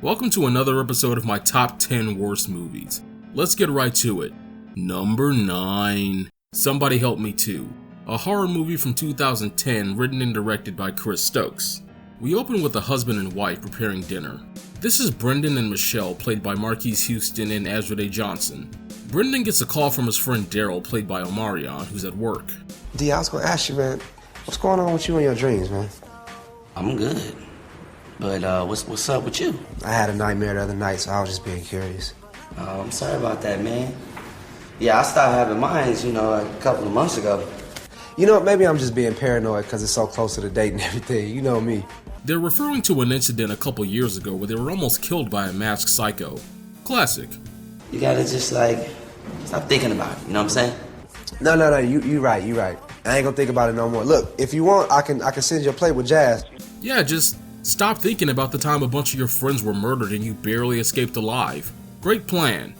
Welcome to another episode of my top 10 worst movies. Let's get right to it. Number 9. Somebody Help Me Too. A horror movie from 2010 written and directed by Chris Stokes. We open with a husband and wife preparing dinner. This is Brendan and Michelle, played by Marquise Houston and Ezra Day Johnson. Brendan gets a call from his friend Daryl, played by Omarion, who's at work. D, I was gonna ask you, man, what's going on with you and your dreams, man? I'm good. But what's up with you? I had a nightmare the other night, so I was just being curious. I'm sorry about that, man. Yeah, I stopped having mine, a couple of months ago. You know, maybe I'm just being paranoid because it's so close to the date and everything. You know me. They're referring to an incident a couple years ago where they were almost killed by a masked psycho. Classic. You gotta just, stop thinking about it, you know what I'm saying? No, you right. I ain't gonna think about it no more. Look, if you want, I can send you a plate with Jazz. Yeah, just stop thinking about the time a bunch of your friends were murdered and you barely escaped alive. Great plan.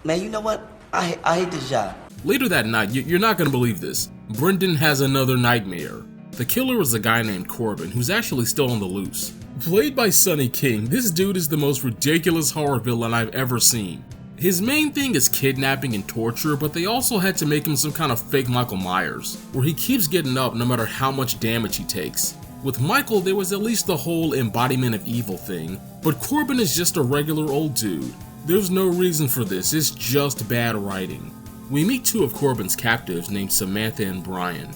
Man, you know what? I hate this job. Later that night, you're not gonna believe this. Brendan has another nightmare. The killer is a guy named Corbin, who's actually still on the loose. Played by Sonny King, this dude is the most ridiculous horror villain I've ever seen. His main thing is kidnapping and torture, but they also had to make him some kind of fake Michael Myers, where he keeps getting up no matter how much damage he takes. With Michael, there was at least the whole embodiment of evil thing, but Corbin is just a regular old dude. There's no reason for this, it's just bad writing. We meet two of Corbin's captives named Samantha and Brian.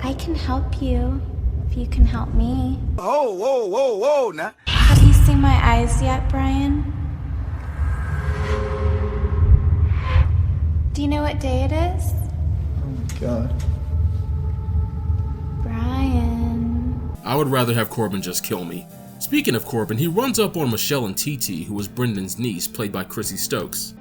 I can help you, if you can help me. Whoa, now. Have you seen my eyes yet, Brian? Do you know what day it is? Oh my God. Brian. I would rather have Corbin just kill me. Speaking of Corbin, he runs up on Michelle and Titi, who is Brendan's niece, played by Chris Stokes.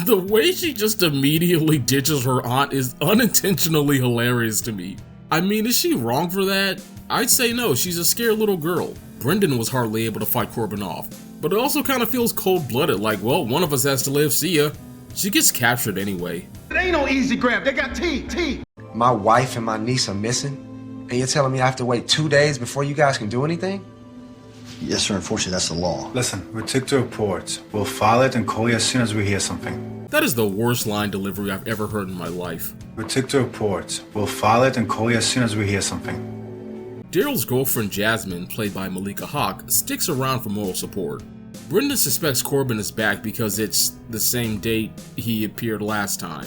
The way she just immediately ditches her aunt is unintentionally hilarious to me. I mean, is she wrong for that? I'd say no, she's a scared little girl. Brendan was hardly able to fight Corbin off, but it also kind of feels cold-blooded, like, well, one of us has to live, see ya. She gets captured anyway. It ain't no easy grab, they got teeth. My wife and my niece are missing, and you're telling me I have to wait 2 days before you guys can do anything? Yes, sir. Unfortunately, that's the law. Listen, we took the report. We'll file it and call you as soon as we hear something. That is the worst line delivery I've ever heard in my life. We took the report. We'll file it and call you as soon as we hear something. Daryl's girlfriend Jasmine, played by Malika Hawk, sticks around for moral support. Brendan suspects Corbin is back because it's the same date he appeared last time.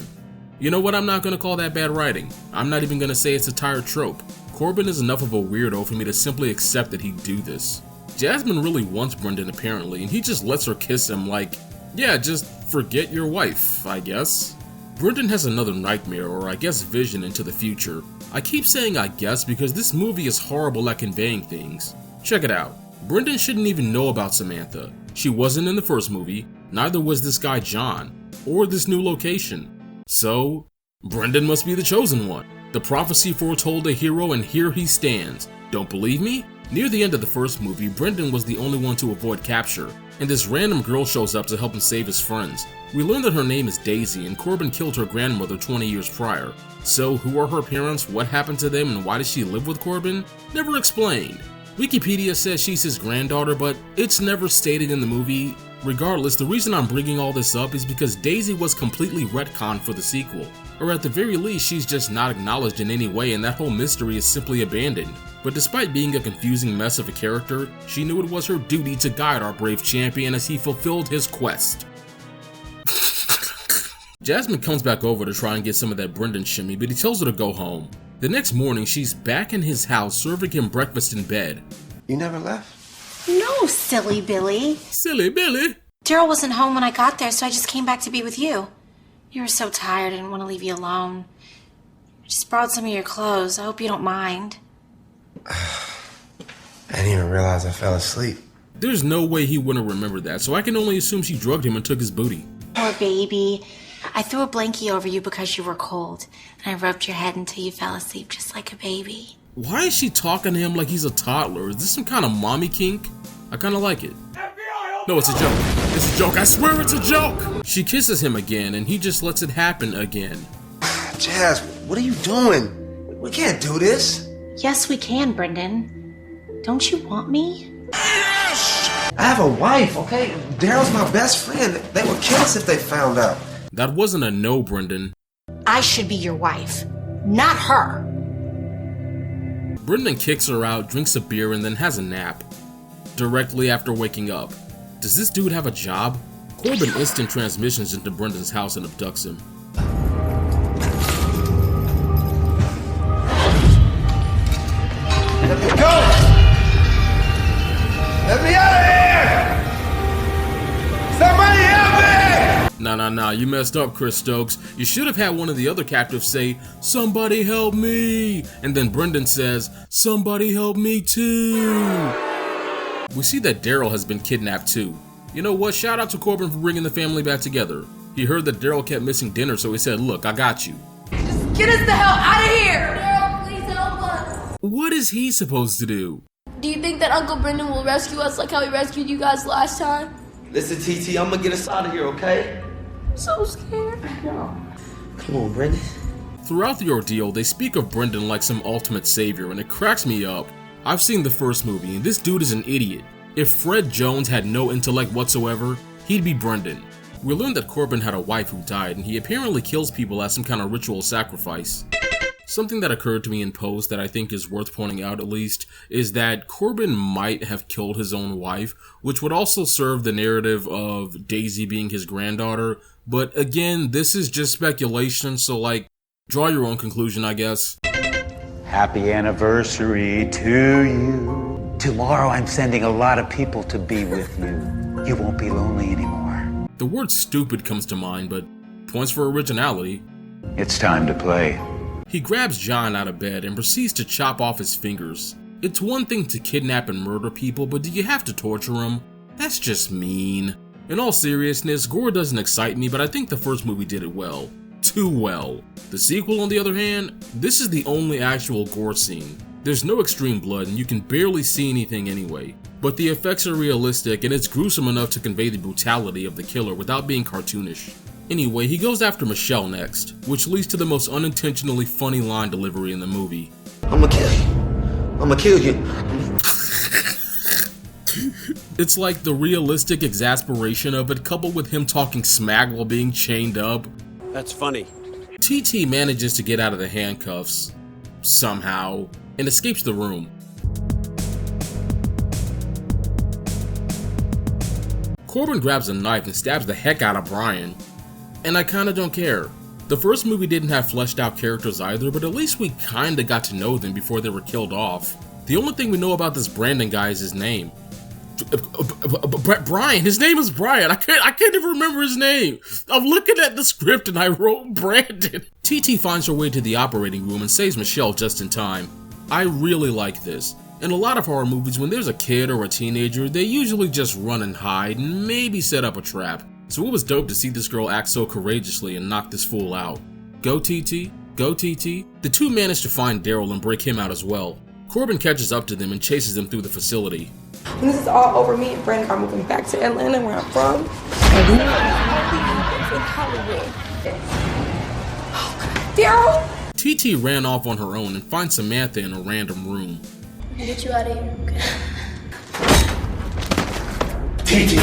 You know what, I'm not gonna call that bad writing. I'm not even gonna say it's a tired trope. Corbin is enough of a weirdo for me to simply accept that he'd do this. Jasmine really wants Brendan apparently, and he just lets her kiss him like, yeah, just forget your wife, I guess. Brendan has another nightmare, or I guess vision into the future. I keep saying I guess because this movie is horrible at conveying things. Check it out. Brendan shouldn't even know about Samantha. She wasn't in the first movie, neither was this guy John, or this new location. So, Brendan must be the chosen one. The prophecy foretold a hero, and here he stands. Don't believe me? Near the end of the first movie, Brendan was the only one to avoid capture, and this random girl shows up to help him save his friends. We learn that her name is Daisy, and Corbin killed her grandmother 20 years prior. So, who are her parents, what happened to them, and why does she live with Corbin? Never explained. Wikipedia says she's his granddaughter, but it's never stated in the movie. Regardless, the reason I'm bringing all this up is because Daisy was completely retconned for the sequel. Or at the very least, she's just not acknowledged in any way and that whole mystery is simply abandoned. But despite being a confusing mess of a character, she knew it was her duty to guide our brave champion as he fulfilled his quest. Jasmine comes back over to try and get some of that Brendan shimmy, but he tells her to go home. The next morning, she's back in his house serving him breakfast in bed. You never left? No, silly Billy. Silly Billy? Daryl wasn't home when I got there, so I just came back to be with you. You were so tired, I didn't want to leave you alone. I just borrowed some of your clothes. I hope you don't mind. I didn't even realize I fell asleep. There's no way he wouldn't remember that, so I can only assume she drugged him and took his booty. Poor baby. I threw a blankie over you because you were cold, and I rubbed your head until you fell asleep just like a baby. Why is she talking to him like he's a toddler? Is this some kind of mommy kink? I kinda like it. No, it's a joke. It's a joke. I swear it's a joke! She kisses him again, and he just lets it happen again. Jazz, what are you doing? We can't do this. Yes, we can, Brendan. Don't you want me? I have a wife, okay? Daryl's my best friend. They would kill us if they found out. That wasn't a no, Brendan. I should be your wife, not her. Brendan kicks her out, drinks a beer, and then has a nap. Directly after waking up. Does this dude have a job? Corbin instant transmissions into Brendan's house and abducts him. Let me go! Let me out of here! Somebody help me! Nah, you messed up, Chris Stokes. You should have had one of the other captives say, "Somebody help me!" And then Brendan says, "Somebody help me too!" We see that Daryl has been kidnapped too. You know what? Shout out to Corbin for bringing the family back together. He heard that Daryl kept missing dinner, so he said, "Look, I got you." Just get us the hell out of here! Daryl, please help us! What is he supposed to do? Do you think that Uncle Brendan will rescue us like how he rescued you guys last time? Listen, Titi, I'm gonna get us out of here, okay? I'm so scared. Come on, Brendan. Throughout the ordeal, they speak of Brendan like some ultimate savior, and it cracks me up. I've seen the first movie, and this dude is an idiot. If Fred Jones had no intellect whatsoever, he'd be Brendan. We learned that Corbin had a wife who died, and he apparently kills people as some kind of ritual sacrifice. Something that occurred to me in post that I think is worth pointing out at least, is that Corbin might have killed his own wife, which would also serve the narrative of Daisy being his granddaughter, but again, this is just speculation, so like, draw your own conclusion, I guess. Happy anniversary to you. Tomorrow I'm sending a lot of people to be with you. You won't be lonely anymore. The word stupid comes to mind, but points for originality. It's time to play. He grabs John out of bed and proceeds to chop off his fingers. It's one thing to kidnap and murder people, but do you have to torture them? That's just mean. In all seriousness, gore doesn't excite me, but I think the first movie did it well. Too well. The sequel, on the other hand, this is the only actual gore scene. There's no extreme blood and you can barely see anything anyway, but the effects are realistic and it's gruesome enough to convey the brutality of the killer without being cartoonish. Anyway, he goes after Michelle next, which leads to the most unintentionally funny line delivery in the movie. I'ma kill you. I'ma kill you. It's like the realistic exasperation of it coupled with him talking smack while being chained up. That's funny. Titi manages to get out of the handcuffs, somehow, and escapes the room. Corbin grabs a knife and stabs the heck out of Brian. And I kinda don't care. The first movie didn't have fleshed out characters either, but at least we kinda got to know them before they were killed off. The only thing we know about this Brandon guy is his name. Brian, his name is Brian. I can't even remember his name. I'm looking at the script and I wrote Brandon. Titi finds her way to the operating room and saves Michelle just in time. I really like this. In a lot of horror movies, when there's a kid or a teenager, they usually just run and hide and maybe set up a trap. So it was dope to see this girl act so courageously and knock this fool out. Go Titi, go Titi. The two manage to find Daryl and break him out as well. Corbin catches up to them and chases them through the facility. When this is all over, me and Brandon are moving back to Atlanta, where I'm from. Daryl! Titi ran off on her own and finds Samantha in a random room. I'll get you out of here, okay? Titi!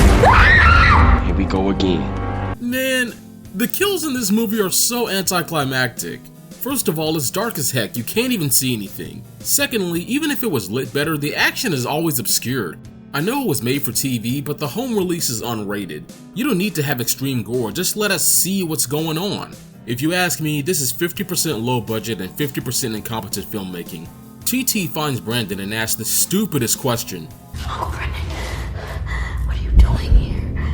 Here we go again. Man, the kills in this movie are so anticlimactic. First of all, it's dark as heck, you can't even see anything. Secondly, even if it was lit better, the action is always obscured. I know it was made for TV, but the home release is unrated. You don't need to have extreme gore, just let us see what's going on. If you ask me, this is 50% low budget and 50% incompetent filmmaking. Titi finds Brandon and asks the stupidest question. Oh, Brendan, what are you doing here?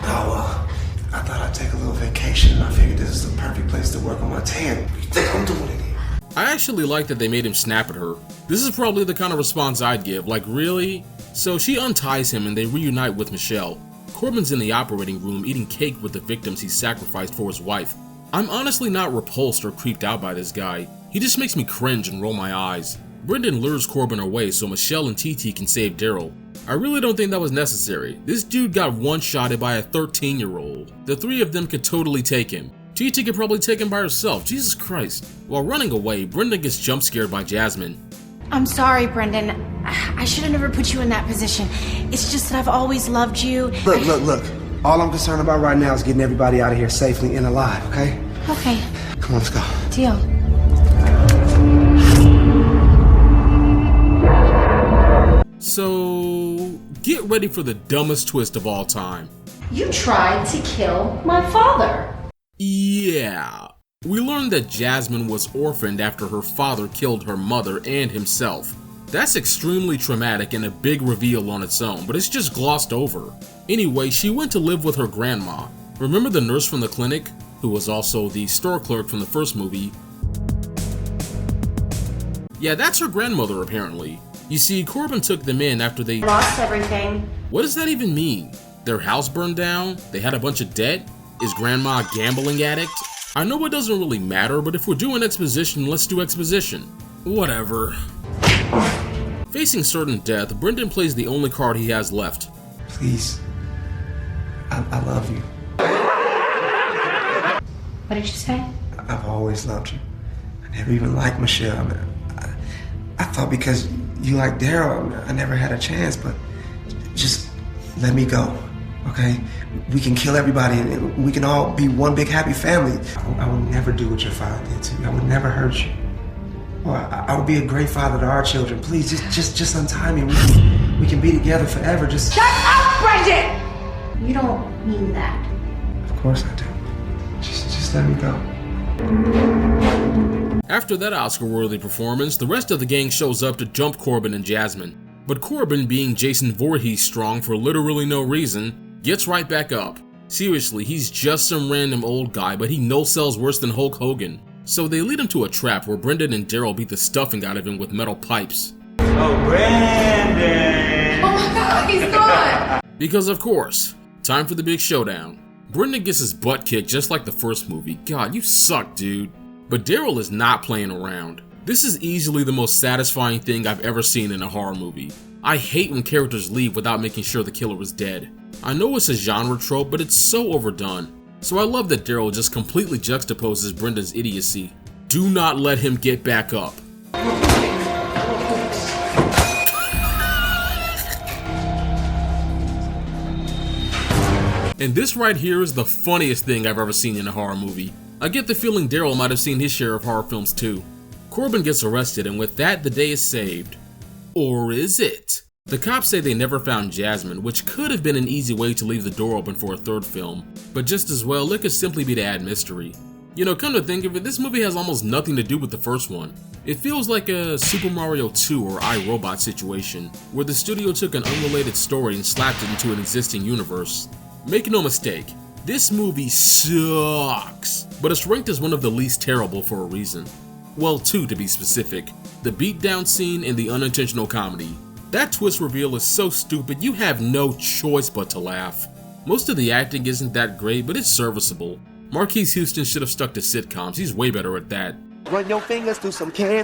Oh, I thought I'd take a little vacation. I figured this is the perfect place to work on my tan. What do you think I'm doing in here? I actually like that they made him snap at her. This is probably the kind of response I'd give, like really? So she unties him and they reunite with Michelle. Corbin's in the operating room eating cake with the victims he sacrificed for his wife. I'm honestly not repulsed or creeped out by this guy. He just makes me cringe and roll my eyes. Brendan lures Corbin away so Michelle and Titi can save Daryl. I really don't think that was necessary. This dude got one-shotted by a 13-year-old. The three of them could totally take him. Titi could probably take him by herself, Jesus Christ. While running away, Brendan gets jump scared by Jasmine. I'm sorry, Brendan. I should have never put you in that position. It's just that I've always loved you. Look. All I'm concerned about right now is getting everybody out of here safely and alive, okay? Okay. Come on, let's go. Deal. So, get ready for the dumbest twist of all time. You tried to kill my father. Yeah. We learned that Jasmine was orphaned after her father killed her mother and himself. That's extremely traumatic and a big reveal on its own, but it's just glossed over. Anyway, she went to live with her grandma. Remember the nurse from the clinic, who was also the store clerk from the first movie? Yeah, that's her grandmother apparently. You see, Corbin took them in after they Lost everything. What does that even mean? Their house burned down? They had a bunch of debt? Is grandma a gambling addict? I know it doesn't really matter, but if we're doing exposition, let's do exposition. Whatever. Facing certain death, Brendan plays the only card he has left. Please. I love you. What did you say? I've always loved you. I never even liked Michelle. I thought because you like Daryl, I never had a chance, but just let me go, okay? We can kill everybody and we can all be one big happy family. I would never do what your father did to you. I would never hurt you. Or I would be a great father to our children. Please, just untie me. We can be together forever. Just shut up, Brendan! You don't mean that. Of course I do. Just let me go. After that Oscar-worthy performance, the rest of the gang shows up to jump Corbin and Jasmine. But Corbin, being Jason Voorhees strong for literally no reason, gets right back up. Seriously, he's just some random old guy, but he no-sells worse than Hulk Hogan. So they lead him to a trap where Brendan and Daryl beat the stuffing out of him with metal pipes. Oh, Brendan! Oh my god, he's gone! Because of course, time for the big showdown. Brendan gets his butt kicked just like the first movie. God, you suck, dude. But Daryl is not playing around. This is easily the most satisfying thing I've ever seen in a horror movie. I hate when characters leave without making sure the killer is dead. I know it's a genre trope, but it's so overdone. So I love that Daryl just completely juxtaposes Brendan's idiocy. Do not let him get back up. And this right here is the funniest thing I've ever seen in a horror movie. I get the feeling Daryl might have seen his share of horror films too. Corbin gets arrested, and with that, the day is saved. Or is it? The cops say they never found Jasmine, which could have been an easy way to leave the door open for a third film, but just as well, it could simply be to add mystery. You know, come to think of it, this movie has almost nothing to do with the first one. It feels like a Super Mario 2 or iRobot situation, where the studio took an unrelated story and slapped it into an existing universe. Make no mistake, this movie sucks, but it's ranked as one of the least terrible for a reason. Well, two to be specific, the beatdown scene and the unintentional comedy. That twist reveal is so stupid you have no choice but to laugh. Most of the acting isn't that great, but it's serviceable. Marquise Houston should have stuck to sitcoms, he's way better at that. Run your fingers through some care.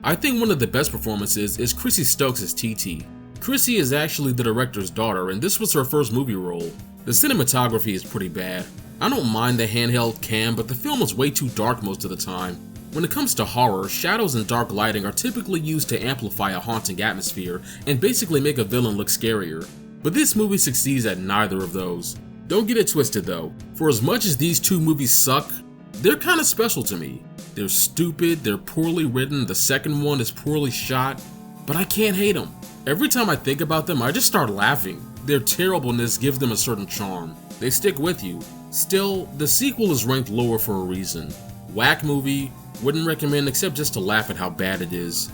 I think one of the best performances is Chris Stokes as Titi. Chrissy is actually the director's daughter, and this was her first movie role. The cinematography is pretty bad. I don't mind the handheld cam, but the film is way too dark most of the time. When it comes to horror, shadows and dark lighting are typically used to amplify a haunting atmosphere and basically make a villain look scarier. But this movie succeeds at neither of those. Don't get it twisted though, for as much as these two movies suck, they're kinda special to me. They're stupid, they're poorly written, the second one is poorly shot, but I can't hate them. Every time I think about them, I just start laughing. Their terribleness gives them a certain charm. They stick with you. Still, the sequel is ranked lower for a reason. Whack movie, wouldn't recommend except just to laugh at how bad it is.